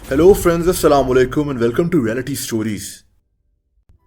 Hello friends, अस्सलाम वालेकुम and welcome to reality stories.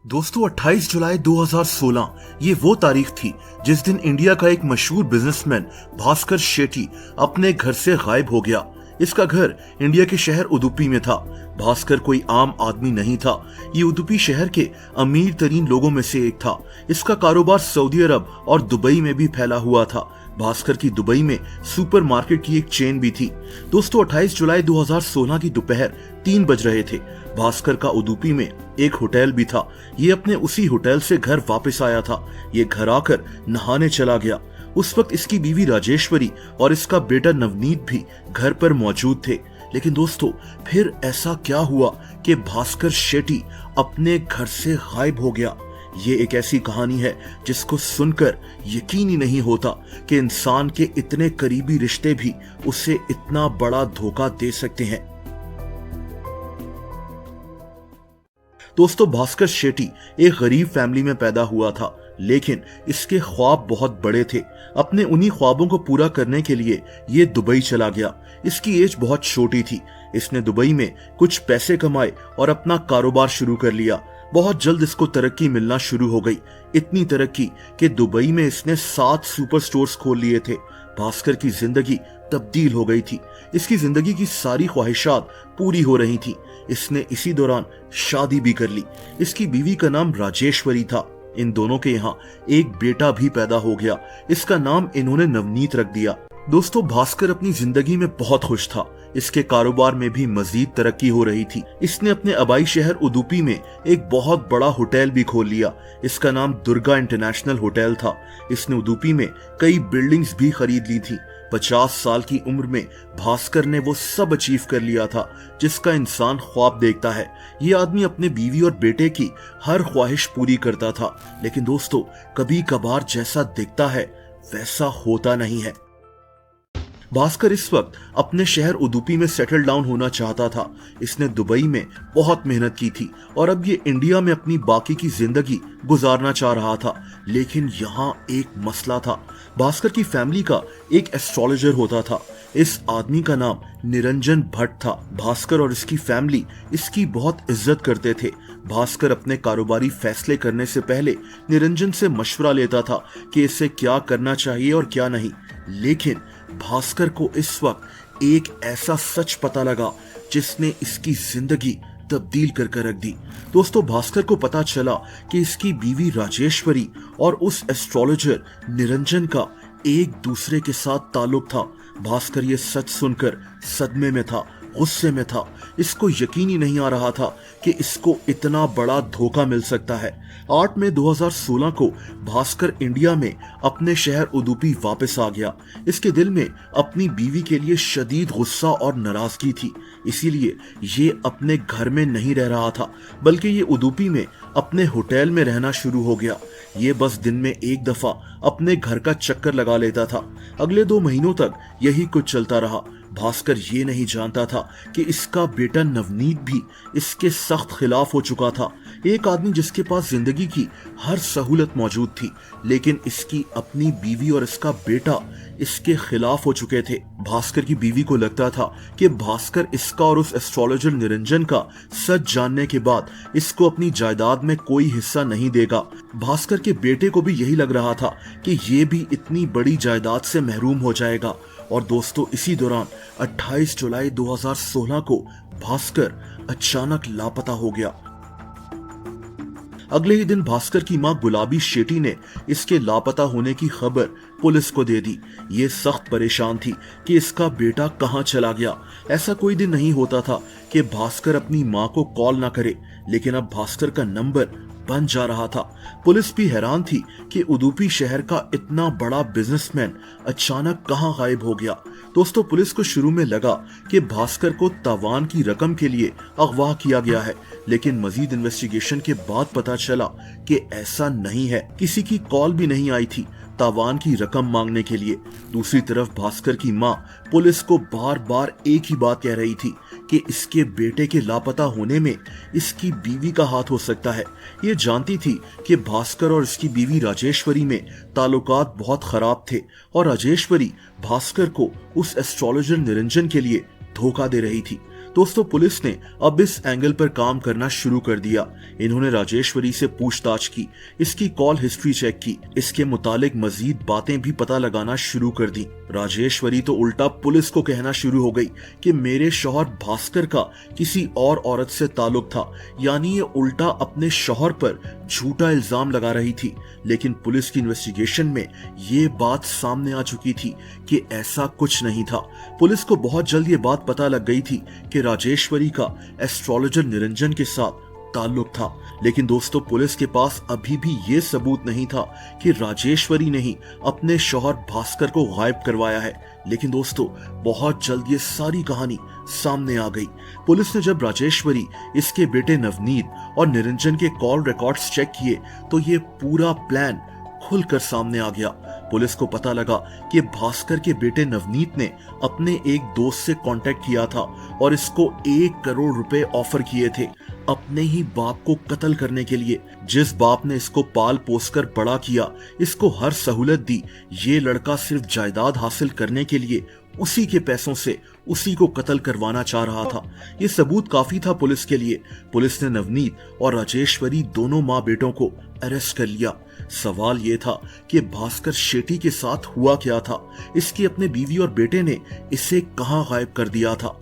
दोस्तों, 28 जुलाई 2016 ये वो तारीख थी जिस दिन इंडिया का एक मशहूर बिजनेसमैन भास्कर शेट्टी अपने घर से गायब हो गया। इसका घर इंडिया के शहर उडुपी में था। भास्कर कोई आम आदमी नहीं था। ये उडुपी शहर के अमीर तरीन लोगों में से एक था। इसका कारोबार सऊदी अरब और दुबई में भी फैला हुआ था। भास्कर की दुबई में सुपरमार्केट की एक चेन भी थी। दोस्तों, 28 जुलाई 2016 की दोपहर 3 बज रहे थे। भास्कर का उडुपी में एक होटल भी था। ये अपने उसी होटल से घर वापस आया था। ये घर आकर नहाने चला गया। उस वक्त इसकी बीवी राजेश्वरी और इसका बेटा नवनीत भी घर पर मौजूद थे। लेकिन दोस्तों, फिर ऐसा क्या हुआ कि भास्कर शेट्टी अपने घर से गायब हो गया। ये एक ऐसी कहानी है जिसको सुनकर यकीन ही नहीं होता कि इंसान के इतने करीबी रिश्ते भी उसे इतना बड़ा धोखा दे सकते हैं। दोस्तों, भास्कर शेट्टी एक गरीब फैमिली में पैदा हुआ था, लेकिन इसके ख्वाब बहुत बड़े थे। अपने उन्हीं ख्वाबों को पूरा करने के लिए ये दुबई चला गया। इसकी एज बहुत छोटी थी। इसने दुबई में कुछ पैसे कमाए और अपना कारोबार शुरू कर लिया। बहुत जल्द इसको तरक्की मिलना शुरू हो गई। इतनी तरक्की कि दुबई में इसने 7 सुपर स्टोर्स खोल लिए थे। भास्कर की जिंदगी तब्दील हो गई थी। इसकी जिंदगी की सारी ख्वाहिशात पूरी हो रही थी। इसने इसी दौरान शादी भी कर ली। इसकी बीवी का नाम राजेश्वरी था। इन दोनों के यहाँ एक बेटा भी पैदा हो गया। इसका नाम इन्होंने नवनीत रख दिया। दोस्तों, भास्कर अपनी जिंदगी में बहुत खुश था। इसके कारोबार में भी मजीद तरक्की हो रही थी। इसने अपने आबाई शहर उडुपी में एक बहुत बड़ा होटल भी खोल लिया। इसका नाम दुर्गा इंटरनेशनल होटल था। इसने उडुपी में कई बिल्डिंग्स भी खरीद ली थी। 50 साल की उम्र में भास्कर ने वो सब अचीव कर लिया था जिसका इंसान ख्वाब देखता है। ये आदमी अपने बीवी और बेटे की हर ख्वाहिश पूरी करता था। लेकिन दोस्तों, कभी कभार जैसा दिखता है वैसा होता नहीं है। भास्कर इस वक्त अपने शहर उडुपी में सेटल डाउन होना चाहता था। इसने दुबई में बहुत मेहनत की थी और अब ये इंडिया में अपनी बाकी की जिंदगी गुजारना चाह रहा था। लेकिन यहाँ एक मसला था। भास्कर की फैमिली का एक एस्ट्रोलॉजर होता था। इस आदमी का नाम निरंजन भट्ट था। भास्कर और इसकी फैमिली इसकी बहुत इज्जत करते थे। भास्कर अपने कारोबारी फैसले करने से पहले निरंजन से मशवरा लेता था कि इसे क्या करना चाहिए और क्या नहीं। लेकिन भास्कर को इस वक्त एक ऐसा सच पता लगा जिसने इसकी जिंदगी तब्दील कर रख दी। दोस्तों, भास्कर को पता चला कि इसकी बीवी राजेश्वरी और उस एस्ट्रोलॉजर निरंजन का एक दूसरे के साथ ताल्लुक था। भास्कर ये सच सुनकर सदमे में था, गुस्से में था। इसको यकीन ही नहीं आ रहा था कि इसको इतना बड़ा धोखा मिल सकता है। 8 मई 2016 को भास्कर इंडिया में अपने शहर उडुपी वापस आ गया। इसके दिल में अपनी बीवी के लिए शदीद गुस्सा और नाराजगी थी। इसीलिए ये अपने घर में नहीं रह रहा था, बल्कि ये उडुपी में अपने होटल में रहना शुरू हो गया। ये बस दिन में एक दफा अपने घर का चक्कर लगा लेता था। अगले 2 महीनों तक यही कुछ चलता रहा। भास्कर ये नहीं जानता था कि इसका बेटा नवनीत भी इसके सख्त खिलाफ हो चुका था। एक आदमी जिसके पास जिंदगी की हर सहूलत मौजूद थी, लेकिन इसकी अपनी बीवी और इसका बेटा इसके खिलाफ हो चुके थे। भास्कर की बीवी को लगता था कि भास्कर इसका और उस एस्ट्रोलॉजर निरंजन का सच जानने के बाद इसको अपनी जायदाद में कोई हिस्सा नहीं देगा। भास्कर के बेटे को भी यही लग रहा था कि ये भी इतनी बड़ी जायदाद से महरूम हो जाएगा। और दोस्तों, इसी दौरान 28 जुलाई 2016 को भास्कर अचानक लापता हो गया। अगले ही दिन भास्कर की मां गुलाबी शेट्टी ने इसके लापता होने की खबर पुलिस को दे दी। ये सख्त परेशान थी कि इसका बेटा कहां चला गया। ऐसा कोई दिन नहीं होता था कि भास्कर अपनी मां को कॉल ना करे, लेकिन अब भास्कर का नंबर बन जा रहा था। पुलिस भी हैरान थी कि उडुपी शहर का इतना बड़ा बिजनेसमैन अचानक कहां गायब हो गया। दोस्तों, पुलिस को शुरू में लगा कि भास्कर को तावान की रकम के लिए अगवा किया गया है, लेकिन मजीद इन्वेस्टिगेशन के बाद पता चला कि ऐसा नहीं है। किसी की कॉल भी नहीं आई थी तावान की रकम मांगने के लिए। दूसरी तरफ भास्कर की मां पुलिस को बार बार एक ही बात कह रही थी कि इसके बेटे के लापता होने में इसकी बीवी का हाथ हो सकता है। ये जानती थी कि भास्कर और इसकी बीवी राजेश्वरी में ताल्लुकात बहुत खराब थे और राजेश्वरी भास्कर को उस एस्ट्रोलॉजर निरंजन के लिए धोखा दे रही थी। दोस्तों पुलिस ने अब इस एंगल पर काम करना शुरू कर दिया। इन्होंने राजेश्वरी से पूछताछ की, इसकी कॉल हिस्ट्री चेक की, इसके मुतालिक मजीद बातें भी पता लगाना शुरू कर दी। राजेश्वरी तो उल्टा पुलिस को कहना शुरू हो गई कि मेरे शौहर भास्कर का किसी और औरत से ताल्लुक था, यानी ये उल्टा अपने शौहर पर झूठा इल्जाम लगा रही थी। लेकिन पुलिस की इन्वेस्टिगेशन में ये बात सामने आ चुकी थी कि ऐसा कुछ नहीं था। पुलिस को बहुत जल्द ये बात पता लग गई थी कि राजेश्वरी का एस्ट्रोलॉजर निरंजन के साथ ताल्लुक था। लेकिन दोस्तों पुलिस के पास अभी भी ये सबूत नहीं था कि राजेश्वरी ने ही अपने शौहर भास्कर को गायब करवाया है। लेकिन दोस्तों बहुत जल्द ये सारी कहानी सामने आ गई। पुलिस ने जब राजेश्वरी, इसके बेटे नवनीत और निरंजन के कॉल रिकॉर्ड्स चेक किए तो ये पूरा प्लान खुलकर सामने आ गया। पुलिस को पता लगा कि भास्कर के बेटे नवनीत ने अपने एक दोस्त से कांटेक्ट किया था और इसको 1 करोड़ रुपए ऑफर किए थे अपने ही बाप को कत्ल करने के लिए। जिस बाप ने इसको पाल पोस कर बड़ा किया, इसको हर सहूलत दी, ये लड़का सिर्फ जायदाद हासिल करने के लिए उसी के पैसों से उसी को कत्ल करवाना चाह रहा था। ये सबूत काफी था पुलिस के लिए। पुलिस ने नवनीत और राजेश्वरी दोनों माँ बेटों को अरेस्ट कर लिया। सवाल ये था कि भास्कर शेट्टी के साथ हुआ क्या था, इसकी अपने बीवी और बेटे ने इसे कहां गायब कर दिया था।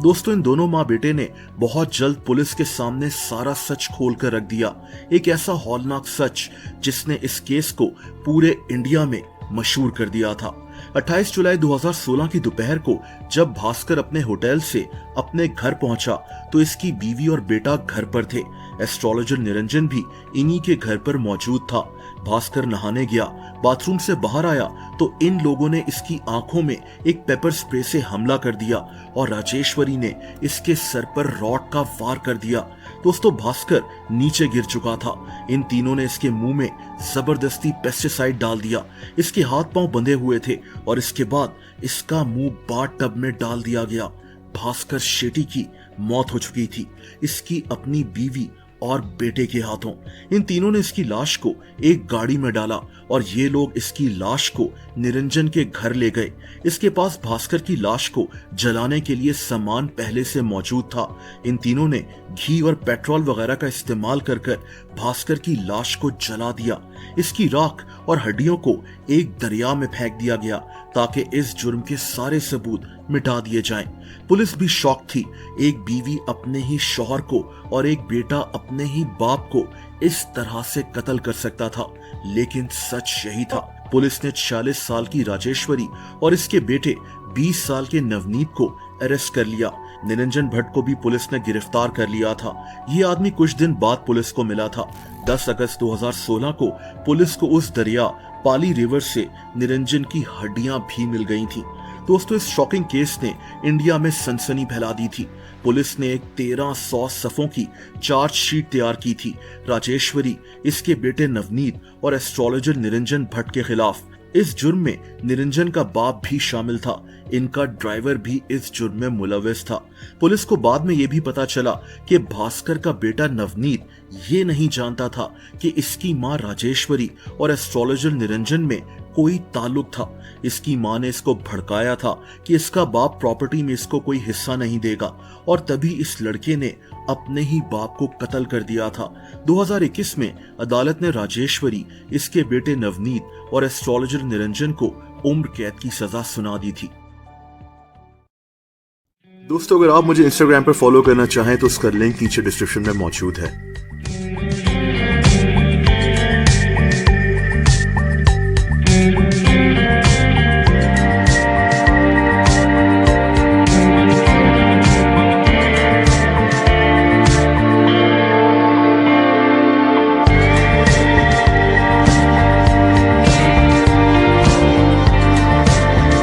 दोस्तों इन दोनों माँ बेटे ने बहुत जल्द पुलिस के सामने सारा सच खोल कर रख दिया। एक ऐसा हौलनाक सच जिसने इस केस को पूरे इंडिया में मशहूर कर दिया था। 28 जुलाई 2016 की दोपहर को जब भास्कर अपने होटल से अपने घर पहुंचा तो इसकी बीवी और बेटा घर पर थे। एस्ट्रोलॉजर निरंजन भी इन्हीं के घर पर मौजूद था। भास्कर नहाने गया, बाथरूम से बाहर आया तो इन लोगों ने इसकी आंखों में एक पेपर स्प्रे से हमला कर दिया और राजेश्वरी ने इसके सर पर रॉड का वार कर दिया। दोस्तों भास्कर नीचे गिर चुका था। इन तीनों ने इसके मुंह में जबरदस्ती पेस्टिसाइड डाल दिया। इसके हाथ पांव बंधे हुए थे और इसके बाद इसका मुंह बाथ टब में डाल दिया गया। भास्कर शेट्टी की मौत हो चुकी थी, इसकी अपनी बीवी और बेटे के हाथों। इन तीनों ने इसकी लाश को एक गाड़ी में डाला और ये लोग इसकी लाश को निरंजन के घर ले गए। इसके पास भास्कर की लाश को जलाने के लिए सामान पहले से मौजूद था। इन तीनों ने घी और पेट्रोल वगैरह का इस्तेमाल कर भास्कर की लाश को जला दिया। इसकी राख और हड्डियों को एक दरिया में फेंक दिया गया ताकि इस जुर्म के सारे सबूत मिटा दिए जाएं। पुलिस भी शॉक थी। एक बीवी अपने ही शौहर को और एक बेटा अपने ही बाप को इस तरह से कत्ल कर सकता था, लेकिन सच यही था। पुलिस ने 46 साल की राजेश्वरी और इसके बेटे 20 साल के नवनीत को अरेस्ट कर लिया। निरंजन भट्ट को भी पुलिस ने गिरफ्तार कर लिया था। ये आदमी कुछ दिन बाद पुलिस को मिला था। 10 अगस्त 2016 को पुलिस को उस दरिया पाली रिवर से निरंजन की हड्डियां भी मिल गई थी। दोस्तों इस शॉकिंग केस ने इंडिया में सनसनी फैला दी थी। पुलिस ने एक 1300 सफ़ों की चार्जशीट तैयार की थी राजेश्वरी, इसके बेटे नवनीत और एस्ट्रोलॉजर निरंजन भट्ट के खिलाफ। इस जुर्म में निरंजन का बाप भी शामिल था। इनका ड्राइवर भी इस जुर्म में मुलविस था। पुलिस को बाद में यह भी पता चला कि भास्कर का बेटा नवनीत ये नहीं जानता था कि इसकी मां राजेश्वरी और एस्ट्रोलॉजर निरंजन में कोई ताल्लुक था। इसकी मां ने इसको भड़काया था कि इसका बाप प्रॉपर्टी में इसको कोई हिस्सा नहीं देगा और तभी इस लड़के ने अपने ही बाप को कत्ल कर दिया था। 2021 में अदालत ने राजेश्वरी, इसके बेटे नवनीत और एस्ट्रोलॉजर निरंजन को उम्र कैद की सजा सुना दी थी। दोस्तों अगर आप मुझे इंस्टाग्राम पर फॉलो करना चाहें तो उसका लिंक नीचे डिस्क्रिप्शन में मौजूद है।